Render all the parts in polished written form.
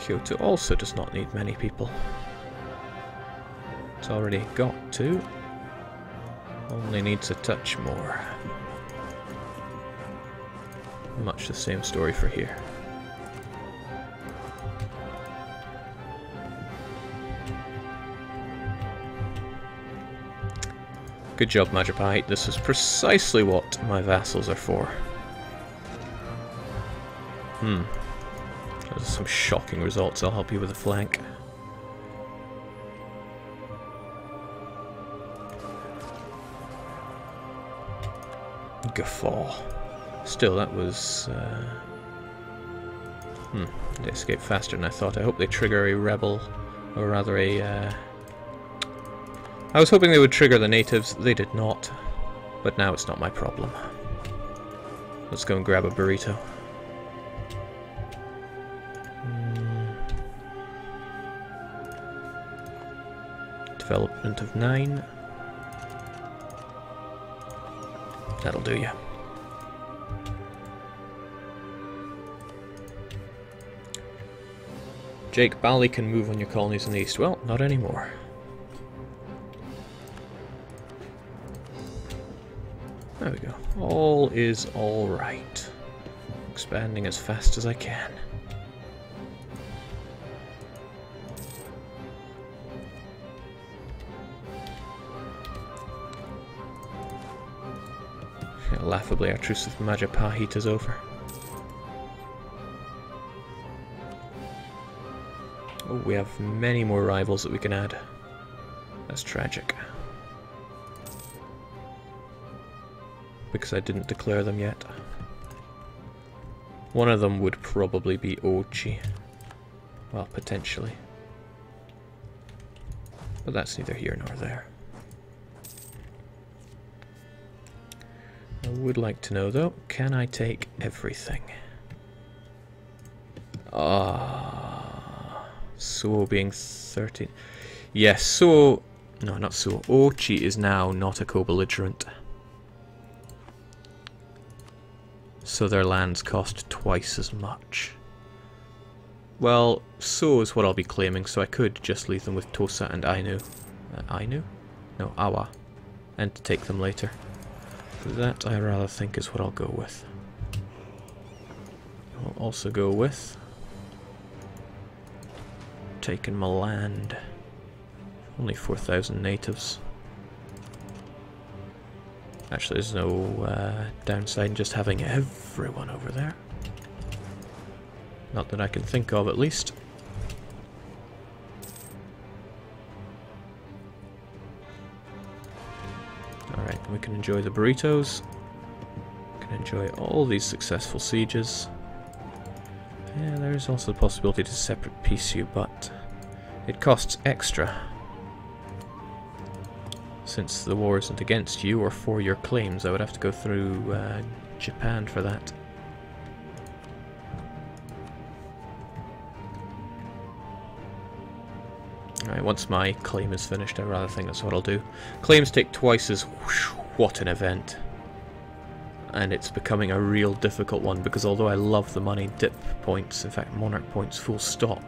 Kyoto also does not need many people. It's already got 2. Only needs a touch more. Much the same story for here. Good job, Majapahit. This is precisely what my vassals are for. Those are some shocking results. I'll help you with the flank. Guffaw. Still, that was... They escaped faster than I thought. I hope they trigger a rebel, or rather a... I was hoping they would trigger the natives. They did not. But now it's not my problem. Let's go and grab a burrito. Development of 9. That'll do ya. Jake, Bali can move on your colonies in the east. Well, not anymore. There we go. All is alright. Expanding as fast as I can. Laughably, our truce with Majapahit is over. Oh, we have many more rivals that we can add. That's tragic. Because I didn't declare them yet. One of them would probably be Ochi. Well, potentially. But that's neither here nor there. I would like to know, though, can I take everything? So being 13... Yes, so... No, not so. Ochi is now not a co-belligerent. So their lands cost twice as much. Well, so is what I'll be claiming, so I could just leave them with Tosa and Ainu. Ainu? No, Awa. And take them later. That, I rather think, is what I'll go with. I'll also go with... taking my land. Only 4,000 natives. Actually, there's no downside in just having everyone over there. Not that I can think of, at least. Alright, we can enjoy the burritos. We can enjoy all these successful sieges. Yeah, there is also the possibility to separate peace you, but it costs extra. Since the war isn't against you or for your claims, I would have to go through Japan for that. Alright, once my claim is finished, I rather think that's what I'll do. Claims take twice as... Whoosh, what an event. And it's becoming a real difficult one, because although I love the money, dip points, in fact monarch points full stop,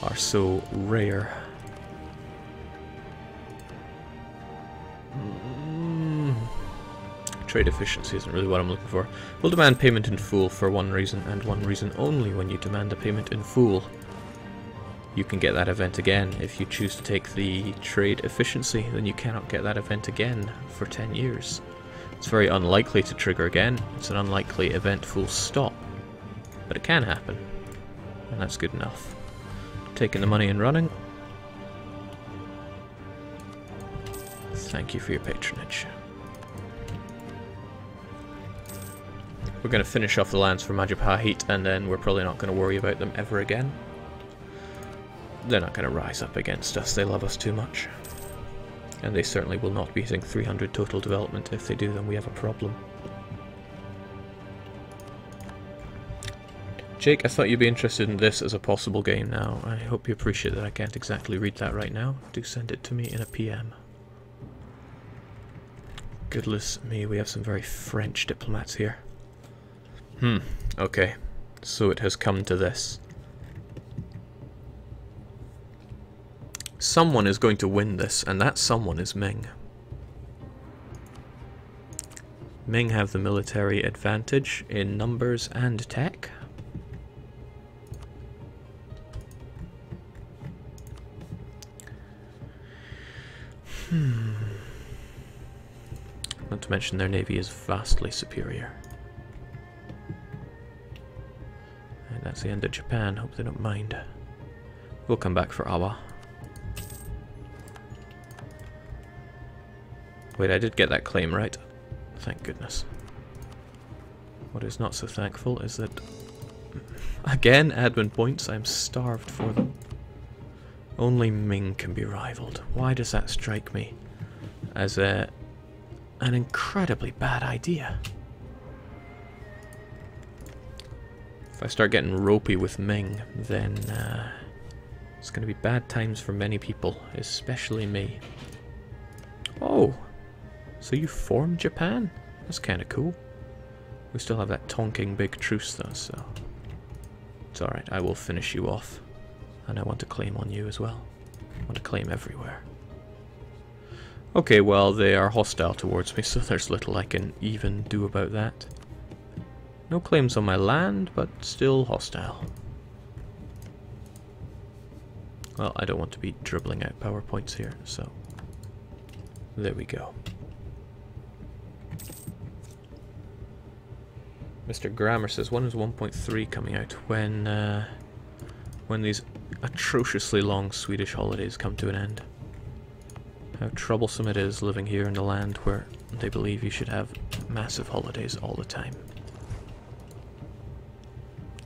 are so rare. Trade efficiency isn't really what I'm looking for. We'll demand payment in full for one reason, and one reason only. When you demand a payment in full, you can get that event again. If you choose to take the trade efficiency, then you cannot get that event again for 10 years. It's very unlikely to trigger again. It's an unlikely event full stop. But it can happen. And that's good enough. Taking the money and running. Thank you for your patronage. We're going to finish off the lands for Majapahit, and then we're probably not going to worry about them ever again. They're not going to rise up against us. They love us too much. And they certainly will not be hitting 300 total development. If they do, then we have a problem. Jake, I thought you'd be interested in this as a possible game now. I hope you appreciate that I can't exactly read that right now. Do send it to me in a PM. Goodness me, we have some very French diplomats here. Okay. So it has come to this. Someone is going to win this, and that someone is Ming. Ming have the military advantage in numbers and tech. Not to mention their navy is vastly superior. And that's the end of Japan. Hope they don't mind. We'll come back for Awa. Wait, I did get that claim right. Thank goodness. What is not so thankful is that, again, admin points, I'm starved for them. Only Ming can be rivaled. Why does that strike me as an incredibly bad idea? If I start getting ropey with Ming, then it's going to be bad times for many people, especially me. Oh! So you formed Japan? That's kind of cool. We still have that Tonking big truce though, so it's alright, I will finish you off. And I want to claim on you as well. I want to claim everywhere. Okay, well, they are hostile towards me, so there's little I can even do about that. No claims on my land, but still hostile. Well, I don't want to be dribbling out PowerPoints here, so there we go. Mr. Grammar says, when is 1.3 coming out? When these atrociously long Swedish holidays come to an end. How troublesome it is living here in a land where they believe you should have massive holidays all the time.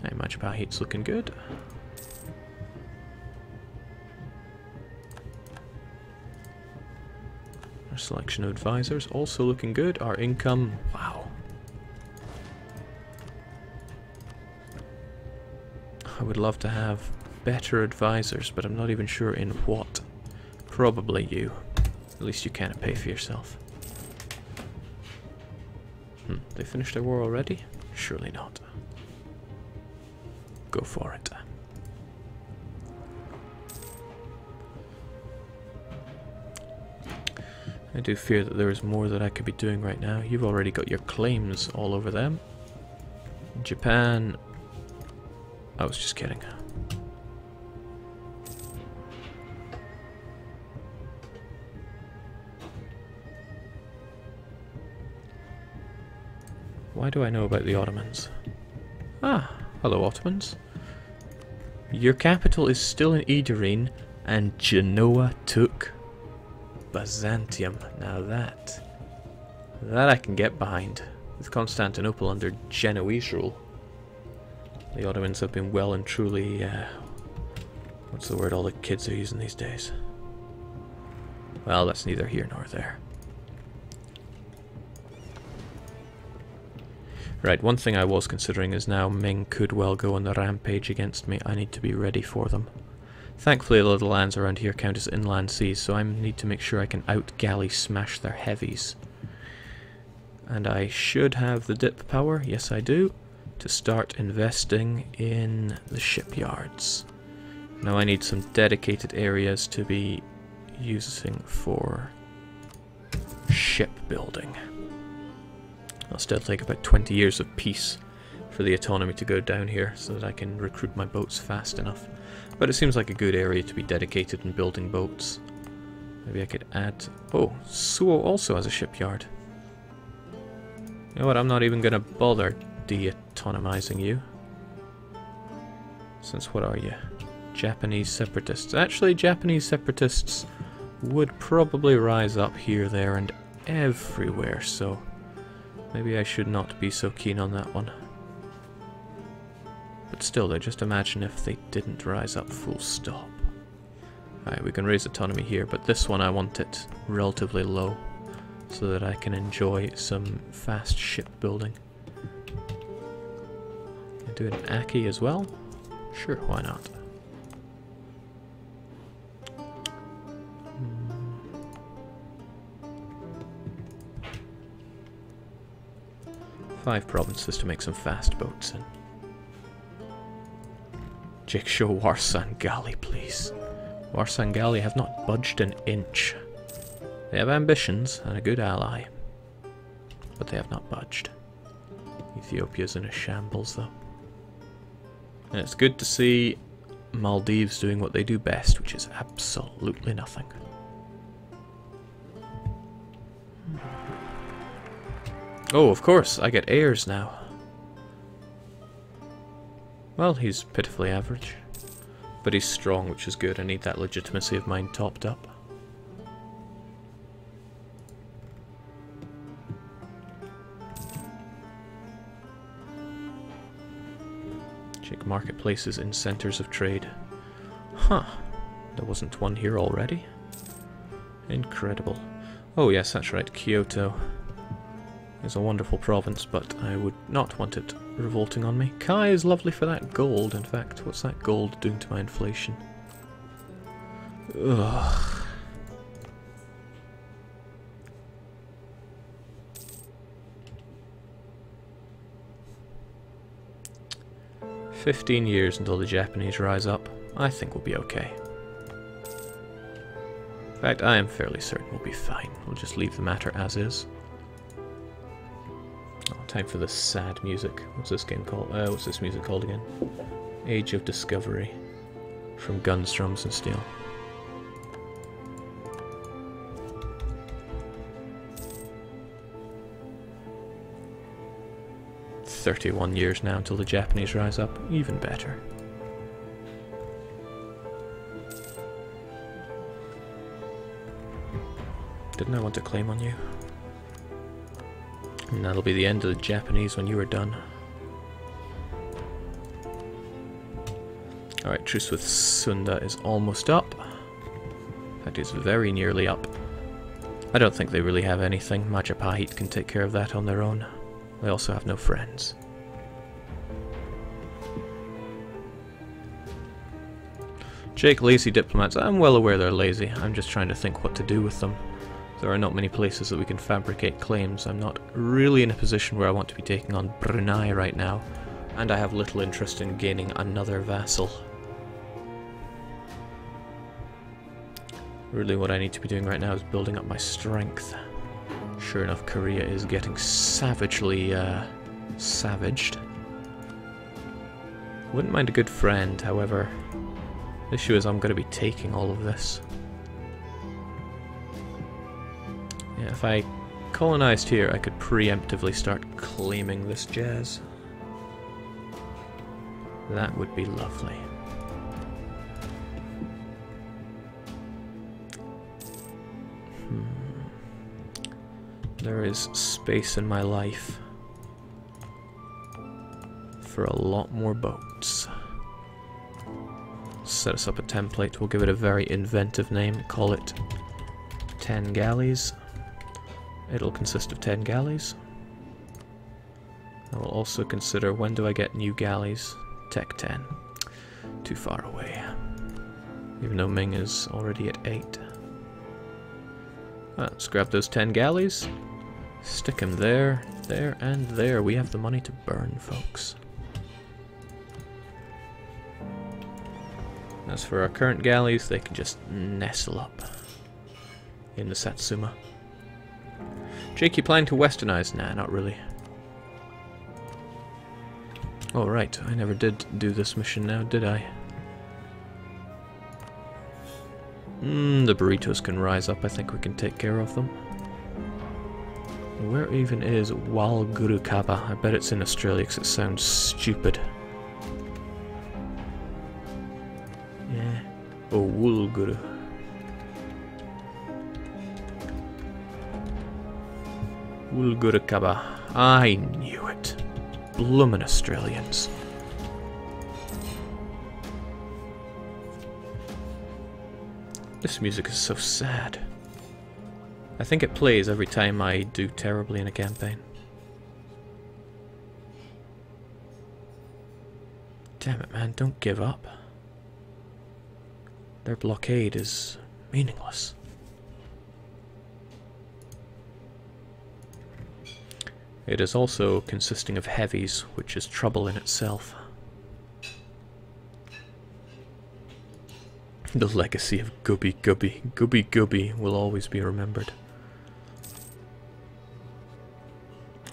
Hey, my Japan heat's looking good. Our selection of advisors also looking good. Our income, wow. I would love to have better advisors, but I'm not even sure in what. Probably you. At least you can't pay for yourself. They finished their war already? Surely not. Go for it. I do fear that there is more that I could be doing right now. You've already got your claims all over them. Japan... I was just kidding. Why do I know about the Ottomans? Ah, hello Ottomans. Your capital is still in Edirene, and Genoa took Byzantium. Now that I can get behind. With Constantinople under Genoese rule, the Ottomans have been well and truly, what's the word all the kids are using these days? Well, that's neither here nor there. Right, one thing I was considering is now Ming could well go on the rampage against me. I need to be ready for them. Thankfully, a lot of the lands around here count as inland seas, so I need to make sure I can out-galley smash their heavies. And I should have the dip power, yes I do, to start investing in the shipyards. Now I need some dedicated areas to be using for shipbuilding. It'll still take about 20 years of peace for the autonomy to go down here so that I can recruit my boats fast enough. But it seems like a good area to be dedicated in building boats. Maybe I could add... Oh, Suo also has a shipyard. You know what, I'm not even going to bother de-autonomizing you. Since what are you? Japanese separatists. Actually, Japanese separatists would probably rise up here, there, and everywhere, so maybe I should not be so keen on that one. But still, though, just imagine if they didn't rise up full stop. Alright, we can raise autonomy here, but this one I want it relatively low so that I can enjoy some fast shipbuilding. Do an Aki as well? Sure, why not? Five provinces to make some fast boats in. Jiksho Warsan Gali, please. Our Sangali have not budged an inch. They have ambitions and a good ally, but they have not budged. Ethiopia's in a shambles, though. And it's good to see Maldives doing what they do best, which is absolutely nothing. Oh, of course, I get heirs now. Well, he's pitifully average. But he's strong, which is good. I need that legitimacy of mine topped up. Check marketplaces in centers of trade. Huh. There wasn't one here already? Incredible. Oh yes, that's right, Kyoto is a wonderful province, but I would not want it revolting on me. Kai is lovely for that gold, in fact. What's that gold doing to my inflation? Ugh. "15 years until the Japanese rise up. I think we'll be okay. In fact, I am fairly certain we'll be fine. We'll just leave the matter as is. Oh, time for the sad music. What's this game called? What's this music called again? Age of Discovery. From Guns, Drums and Steel. "31 years now until the Japanese rise up. Even better. Didn't I want to claim on you? And that'll be the end of the Japanese when you are done. Alright, truce with Sunda is almost up. That is very nearly up. I don't think they really have anything. Majapahit can take care of that on their own. They also have no friends. Jake, lazy diplomats. I'm well aware they're lazy. I'm just trying to think what to do with them. There are not many places that we can fabricate claims. I'm not really in a position where I want to be taking on Brunei right now, and I have little interest in gaining another vassal. Really what I need to be doing right now is building up my strength. Sure enough, Korea is getting savagely, savaged. Wouldn't mind a good friend, however. The issue is I'm going to be taking all of this. Yeah, if I colonized here, I could preemptively start claiming this jazz. That would be lovely. There is space in my life for a lot more boats. Set us up a template. We'll give it a very inventive name. Call it 10 galleys. It'll consist of 10 galleys. I will also consider, when do I get new galleys? Tech 10. Too far away. Even though Ming is already at 8. Let's grab those 10 galleys. Stick them there, there, and there. We have the money to burn, folks. As for our current galleys, they can just nestle up in the Satsuma. Jake, you planning to westernize? Nah, not really. Oh, right. I never did do this mission now, did I? The burritos can rise up. I think we can take care of them. Where even is Walgurukaba? I bet it's in Australia because it sounds stupid. Yeah. Oh, Wulguru. Wulgurukaba. I knew it. Bloomin' Australians. This music is so sad. I think it plays every time I do terribly in a campaign. Damn it, man, don't give up. Their blockade is meaningless. It is also consisting of heavies, which is trouble in itself. The legacy of Gubby Gubby. Gubby Gubby will always be remembered.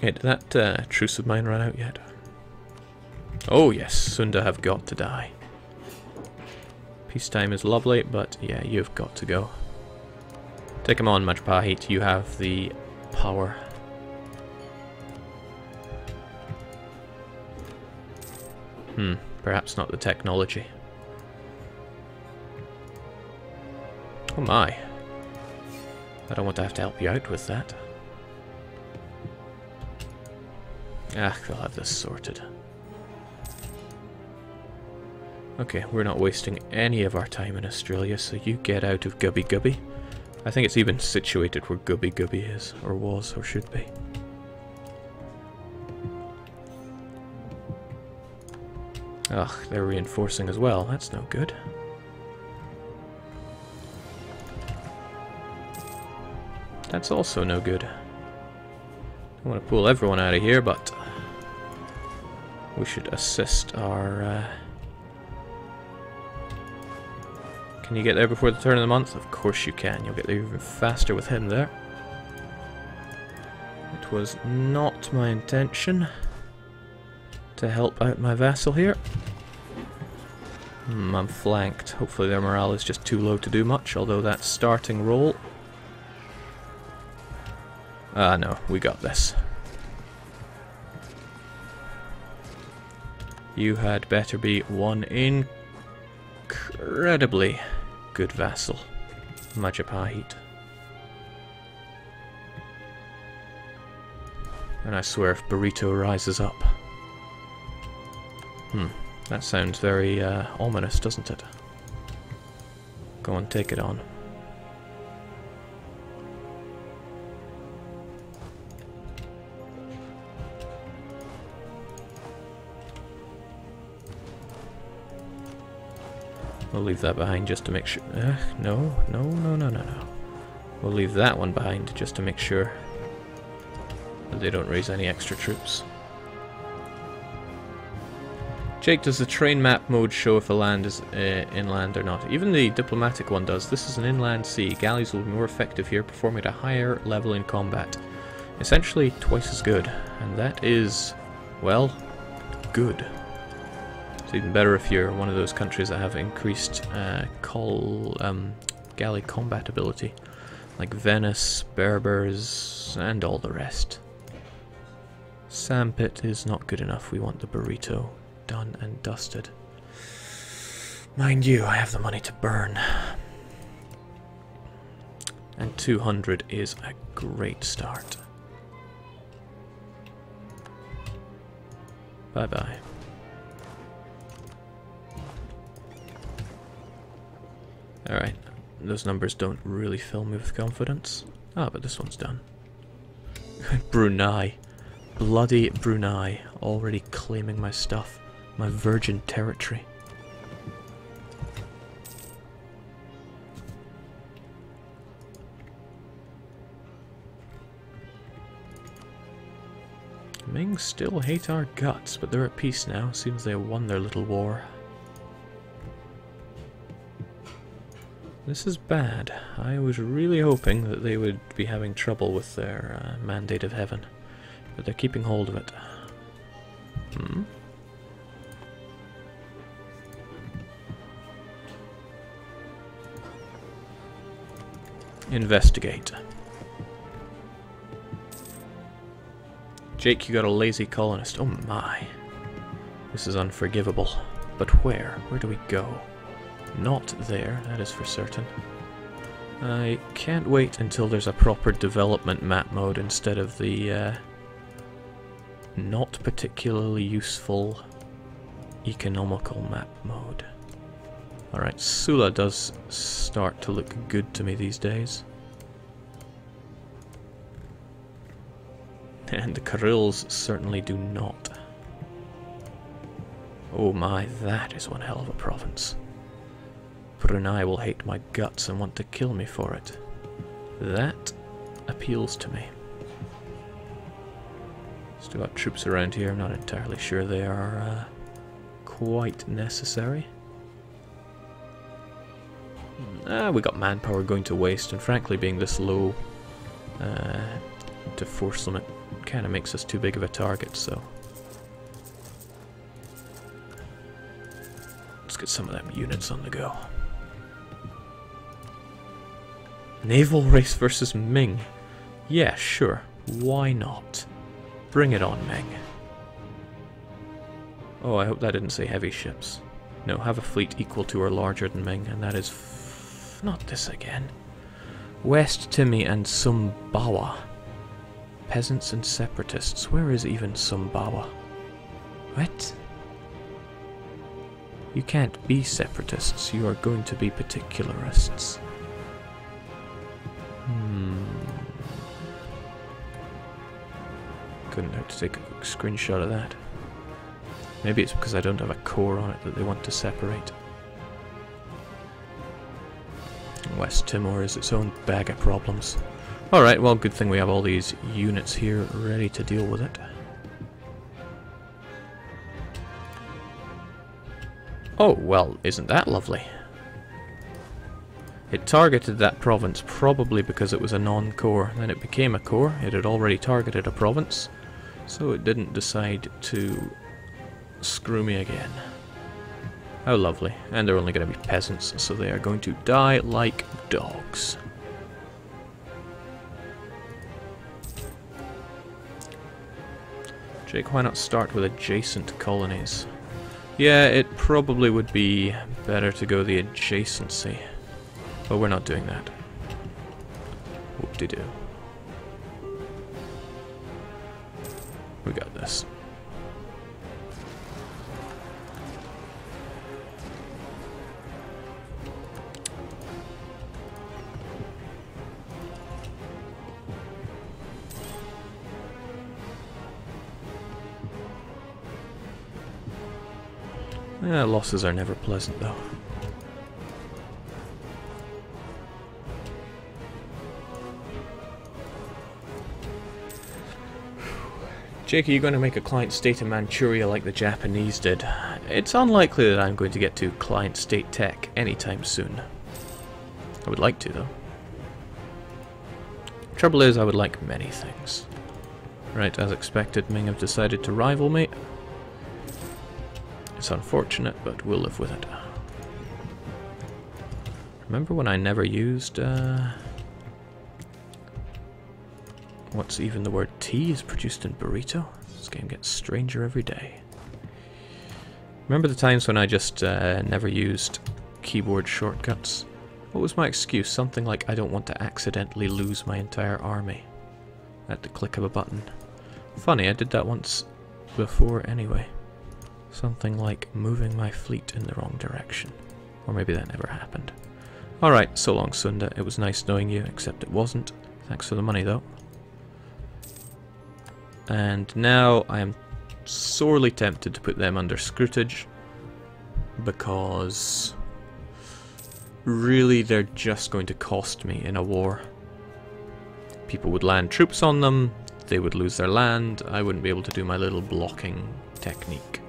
Hey, did that truce of mine run out yet? Oh yes, Sunda have got to die. Peacetime is lovely, but yeah, you've got to go. Take him on, Majapahit. You have the power. Perhaps not the technology. Oh my. I don't want to have to help you out with that. Ah, they'll have this sorted. Okay, we're not wasting any of our time in Australia, so you get out of Gubby Gubby. I think it's even situated where Gubby Gubby is, or was, or should be. Ugh, they're reinforcing as well. That's no good. That's also no good. I want to pull everyone out of here, but we should assist our... Can you get there before the turn of the month? Of course you can. You'll get there even faster with him there. It was not my intention to help out my vassal here. I'm flanked. Hopefully their morale is just too low to do much, although that starting roll... Ah, no, we got this. You had better be one incredibly good vassal, Majapahit. And I swear if Burrito rises up... that sounds very ominous, doesn't it? Go on, take it on. We'll leave that behind just to make sure... no. We'll leave that one behind just to make sure that they don't raise any extra troops. Jake, does the train map mode show if a land is inland or not? Even the diplomatic one does. This is an inland sea. Galleys will be more effective here, performing at a higher level in combat. Essentially twice as good. And that is, well, good. It's even better if you're one of those countries that have increased galley combat ability, like Venice, Berbers, and all the rest. Sandpit is not good enough. We want the Burrito done and dusted. Mind you, I have the money to burn. And 200 is a great start. Bye-bye. Alright, those numbers don't really fill me with confidence. Ah, but this one's done. Brunei. Bloody Brunei. Already claiming my stuff. My virgin territory. Ming still hate our guts, but they're at peace now. Seems they won their little war. This is bad. I was really hoping that they would be having trouble with their Mandate of Heaven, but they're keeping hold of it. Investigate. Jake, you got a lazy colonist. Oh my. This is unforgivable. But where? Where do we go? Not there, that is for certain. I can't wait until there's a proper development map mode instead of the not particularly useful economical map mode. Alright, Sula does start to look good to me these days. And the Karels certainly do not. Oh my, that is one hell of a province. Brunei will hate my guts and want to kill me for it. That appeals to me. Still got troops around here. I'm not entirely sure they are quite necessary. We got manpower going to waste, and frankly being this low to force limit kind of makes us too big of a target, so let's get some of them units on the go. Naval race versus Ming. Yeah, sure. Why not? Bring it on, Ming. Oh, I hope that didn't say heavy ships. No, have a fleet equal to or larger than Ming, and that is not this again. West Timmy and Sumbawa. Peasants and separatists. Where is even Sumbawa? What? You can't be separatists. You are going to be particularists. Couldn't hurt to take a quick screenshot of that. Maybe it's because I don't have a core on it that they want to separate. West Timor is its own bag of problems. Alright, well, good thing we have all these units here ready to deal with it. Oh, well, isn't that lovely? It targeted that province probably because it was a non-core. Then it became a core. It had already targeted a province, so it didn't decide to screw me again. How lovely. And they're only going to be peasants, so they are going to die like dogs. Jake, why not start with adjacent colonies? Yeah, it probably would be better to go the adjacency. But we're not doing that. Whoop-de-doo. We got this. Losses are never pleasant, though. Jake, are you going to make a client state in Manchuria like the Japanese did? It's unlikely that I'm going to get to client state tech anytime soon. I would like to, though. Trouble is, I would like many things. Right, as expected, Ming have decided to rival me. It's unfortunate, but we'll live with it. Remember when I never used, what's even the word tea is produced in burrito? This game gets stranger every day. Remember the times when I just never used keyboard shortcuts? What was my excuse? Something like I don't want to accidentally lose my entire army at the click of a button. Funny, I did that once before anyway. Something like moving my fleet in the wrong direction. Or maybe that never happened. Alright, so long Sunda. It was nice knowing you, except it wasn't. Thanks for the money though. And now I am sorely tempted to put them under scrutage, because really they're just going to cost me in a war. People would land troops on them, they would lose their land, I wouldn't be able to do my little blocking technique.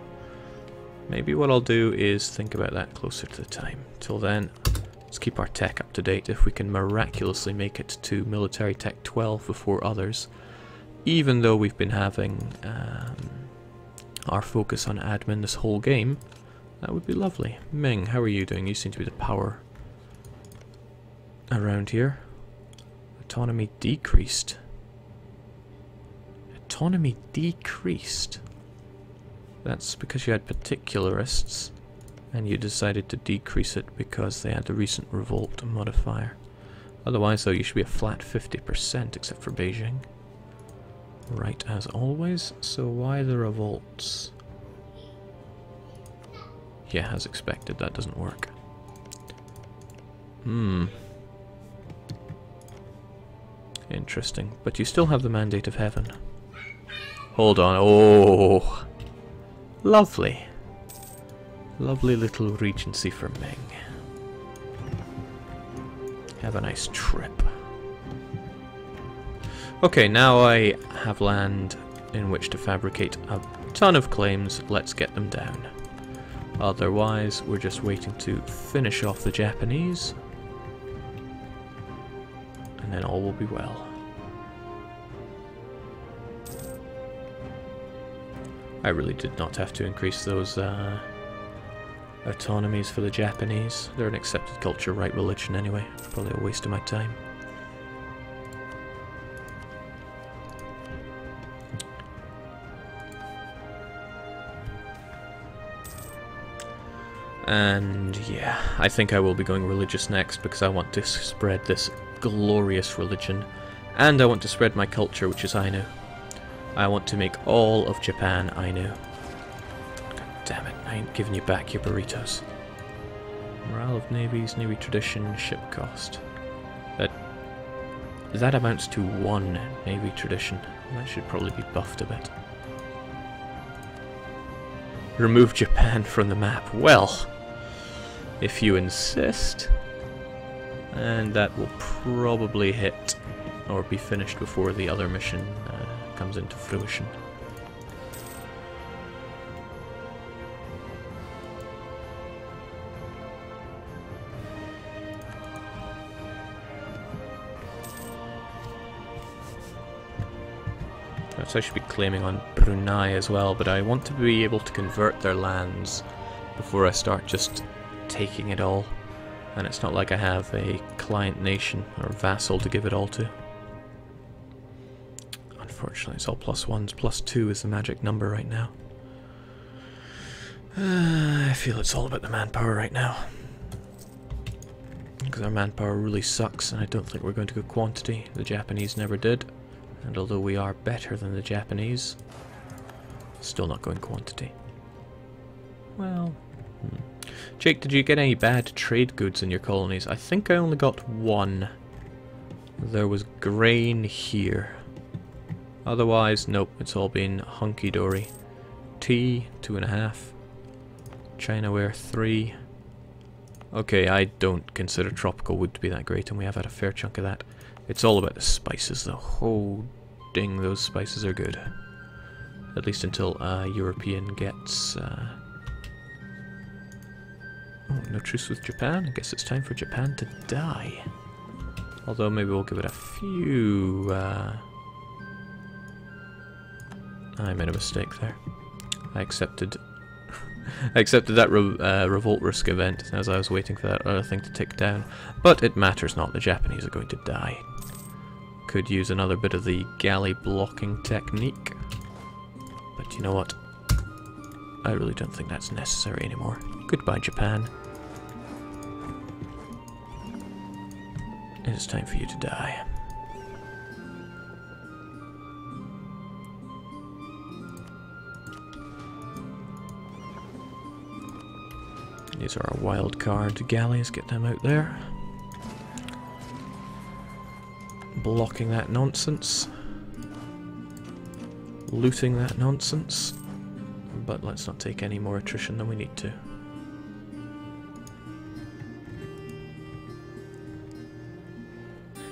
Maybe what I'll do is think about that closer to the time. Till then, let's keep our tech up to date. If we can miraculously make it to military tech 12 before others, even though we've been having our focus on admin this whole game, that would be lovely. Ming, how are you doing? You seem to be the power around here. Autonomy decreased. Autonomy decreased. That's because you had particularists, and you decided to decrease it because they had the recent revolt modifier. Otherwise, though, you should be a flat 50%, except for Beijing. Right, as always. So why the revolts? Yeah, as expected, that doesn't work. Interesting. But you still have the Mandate of Heaven. Hold on. Oh! Lovely. Lovely little regency for Ming. Have a nice trip. Okay, now I have land in which to fabricate a ton of claims. Let's get them down. Otherwise, we're just waiting to finish off the Japanese. and then all will be well. I really did not have to increase those autonomies for the Japanese. They're an accepted culture, right religion anyway. It's probably a waste of my time. And yeah, I think I will be going religious next because I want to spread this glorious religion. And I want to spread my culture, which is Ainu. I want to make all of Japan Ainu. God damn it, I ain't giving you back your burritos. Morale of navies, navy tradition, ship cost. That amounts to 1 navy tradition. That should probably be buffed a bit. Remove Japan from the map. Well, if you insist. And that will probably hit or be finished before the other mission comes into fruition. Perhaps I should be claiming on Brunei as well, but I want to be able to convert their lands before I start just taking it all. And it's not like I have a client nation or vassal to give it all to. Unfortunately, it's all +1s. +2 is the magic number right now. I feel it's all about the manpower right now. Because our manpower really sucks, and I don't think we're going to go quantity. The Japanese never did. And although we are better than the Japanese, still not going quantity. Well... Jake, did you get any bad trade goods in your colonies? I think I only got 1. There was grain here. Otherwise, nope, it's all been hunky-dory. Tea, 2.5. Chinaware, 3. Okay, I don't consider tropical wood to be that great, and we have had a fair chunk of that. It's all about the spices, though. Oh, ding, those spices are good. At least until European gets... Oh, no truce with Japan? I guess it's time for Japan to die. Although maybe we'll give it a few... I made a mistake there. I accepted that revolt risk event as I was waiting for that other thing to tick down. But it matters not, the Japanese are going to die. Could use another bit of the galley blocking technique. But you know what? I really don't think that's necessary anymore. Goodbye, Japan. It is time for you to die. These are our wild card galleys, get them out there. Blocking that nonsense. Looting that nonsense. But let's not take any more attrition than we need to.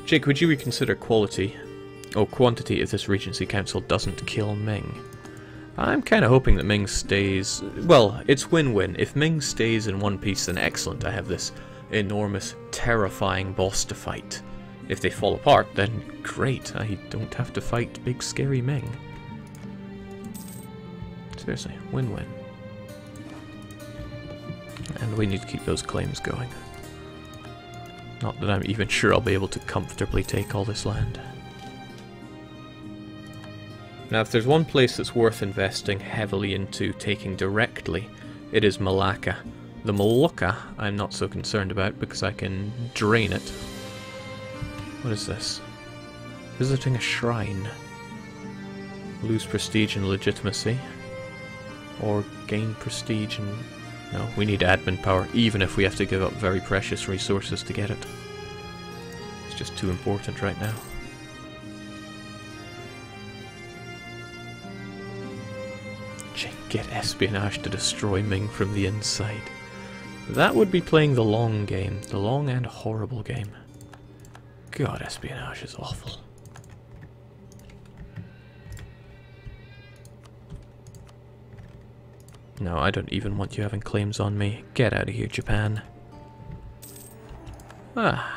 Jake, would you reconsider quantity if this Regency Council doesn't kill Ming? I'm kind of hoping that Ming stays... Well, it's win-win. If Ming stays in one piece, then excellent. I have this enormous, terrifying boss to fight. If they fall apart, then great. I don't have to fight big, scary Ming. Seriously, win-win. And we need to keep those claims going. Not that I'm even sure I'll be able to comfortably take all this land. Now, if there's one place that's worth investing heavily into taking directly, it is Malacca. The Molucca I'm not so concerned about because I can drain it. What is this? Visiting a shrine. Lose prestige and legitimacy. Or gain prestige and... No, we need admin power, even if we have to give up very precious resources to get it. It's just too important right now. Get espionage to destroy Ming from the inside. That would be playing the long game. The long and horrible game. God, espionage is awful. No, I don't even want you having claims on me. Get out of here, Japan. Ah.